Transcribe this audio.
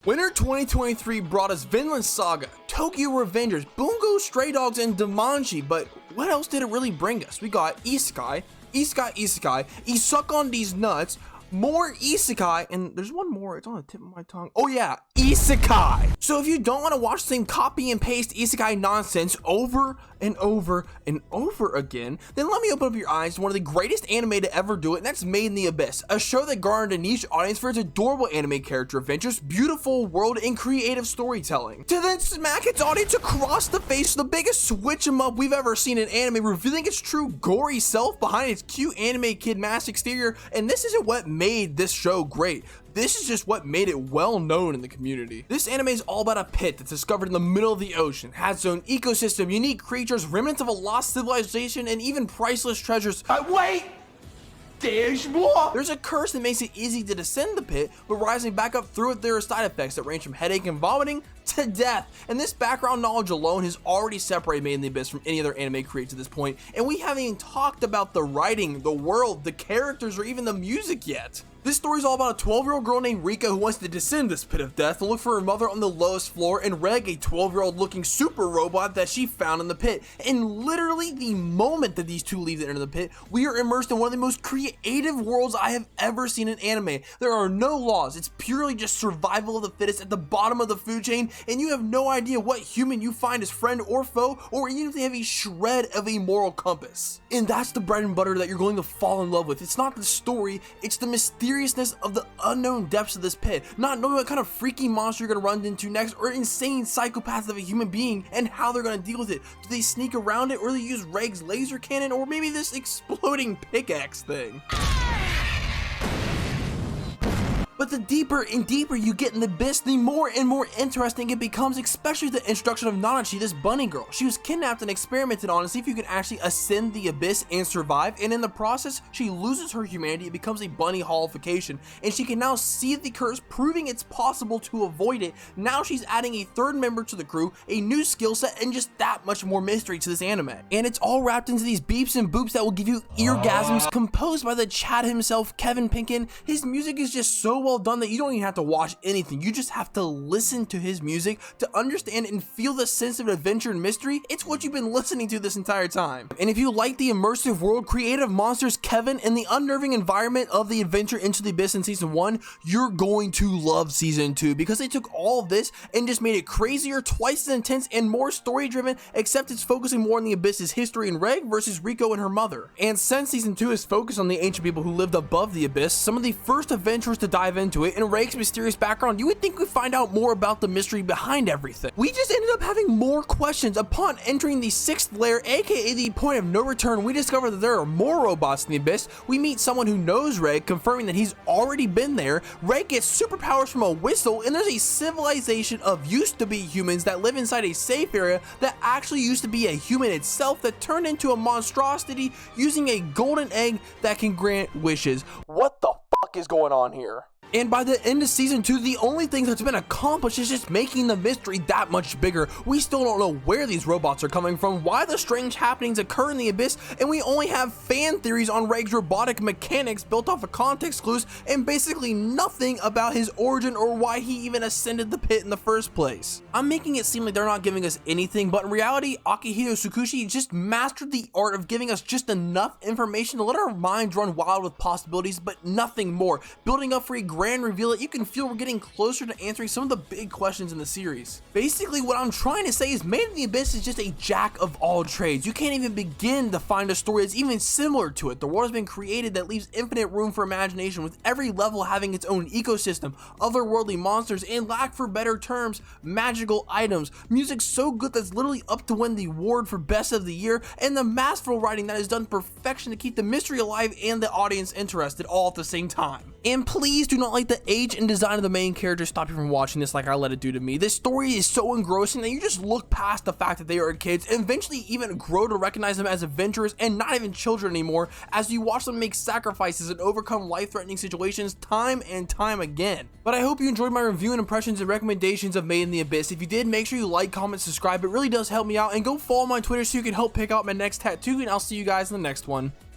Winter 2023 brought us Vinland Saga, Tokyo Revengers, Bungo Stray Dogs, and Damanji, but what else did it really bring us? We got Isekai, suck on these nuts, more Isekai, and there's one more, it's on the tip of my tongue. Oh yeah, Isekai! So if you don't want to watch the same copy and paste Isekai nonsense over and over and over again, then let me open up your eyes to one of the greatest anime to ever do it, and that's Made in the Abyss, a show that garnered a niche audience for its adorable anime character adventures, beautiful world, and creative storytelling, to then smack its audience across the face with the biggest switch 'em up we've ever seen in anime, revealing its true gory self behind its cute anime kid mask exterior. And this isn't what made this show great. This is just what made it well known in the community. This anime is all about a pit that's discovered in the middle of the ocean, has its own ecosystem, unique creatures, remnants of a lost civilization, and even priceless treasures. Wait! There's more! There's a curse that makes it easy to descend the pit, but rising back up through it there are side effects that range from headache and vomiting to death. And this background knowledge alone has already separated Made in the Abyss from any other anime created to this point, and we haven't even talked about the writing, the world, the characters, or even the music yet. This story is all about a 12-year-old girl named Rika who wants to descend this pit of death to look for her mother on the lowest floor, and Reg, a 12-year-old looking super robot that she found in the pit. And literally the moment that these two leave and enter the pit, we are immersed in one of the most creative worlds I have ever seen in anime. There are no laws, it's purely just survival of the fittest at the bottom of the food chain, and you have no idea what human you find as friend or foe, or even if they have a shred of a moral compass. And that's the bread and butter that you're going to fall in love with. It's not the story, it's the mysteriousness of the unknown depths of this pit, not knowing what kind of freaky monster you're gonna run into next, or insane psychopaths of a human being and how they're gonna deal with it. Do they sneak around it, or do they use Reg's laser cannon, or maybe this exploding pickaxe thing? But the deeper and deeper you get in the abyss, the more and more interesting it becomes, especially the introduction of Nanachi, this bunny girl. She was kidnapped and experimented on to see if you can actually ascend the abyss and survive, and in the process, she loses her humanity. It becomes a bunny holification, and she can now see the curse, proving it's possible to avoid it. Now she's adding a third member to the crew, a new skill set, and just that much more mystery to this anime. And it's all wrapped into these beeps and boops that will give you eargasms, composed by the Chad himself, Kevin Pinkin. His music is just so well done that you don't even have to watch anything. You just have to listen to his music to understand and feel the sense of adventure and mystery. It's what you've been listening to this entire time. And if you like the immersive world, creative monsters, Kevin, and the unnerving environment of the adventure Into the Abyss in season 1, you're going to love season 2, because they took all of this and just made it crazier, twice as intense, and more story driven, except it's focusing more on the abyss's history and Reg versus Rico and her mother. And since season 2 is focused on the ancient people who lived above the abyss, some of the first adventurers to dive into it, and Reg's mysterious background, you would think we'd find out more about the mystery behind everything. We just ended up having more questions. Upon entering the 6th layer, aka the point of no return, we discover that there are more robots in the abyss. We meet someone who knows Reg, confirming that he's already been there. Reg gets superpowers from a whistle, and there's a civilization of used to be humans that live inside a safe area that actually used to be a human itself that turned into a monstrosity using a golden egg that can grant wishes. What the fuck is going on here? And by the end of season 2, the only thing that's been accomplished is just making the mystery that much bigger. We still don't know where these robots are coming from, why the strange happenings occur in the abyss, and we only have fan theories on Reg's robotic mechanics built off of context clues, and basically nothing about his origin or why he even ascended the pit in the first place. I'm making it seem like they're not giving us anything, but in reality, Akihito Tsukushi just mastered the art of giving us just enough information to let our minds run wild with possibilities, but nothing more, building up for a grand reveal that you can feel we're getting closer to answering some of the big questions in the series. Basically, what I'm trying to say is Made in the Abyss is just a jack of all trades. You can't even begin to find a story that's even similar to it. The world has been created that leaves infinite room for imagination, with every level having its own ecosystem, otherworldly monsters, and lack for better terms, magical items. Music so good that's literally up to win the award for best of the year, and the masterful writing that is done perfection to keep the mystery alive and the audience interested all at the same time. And please do not let the age and design of the main character stop you from watching this like I let it do to me. This story is so engrossing that you just look past the fact that they are kids and eventually even grow to recognize them as adventurers and not even children anymore, as you watch them make sacrifices and overcome life-threatening situations time and time again. But I hope you enjoyed my review and impressions and recommendations of Made in the Abyss. If you did, make sure you like, comment, subscribe. It really does help me out, and go follow my Twitter so you can help pick out my next tattoo, and I'll see you guys in the next one.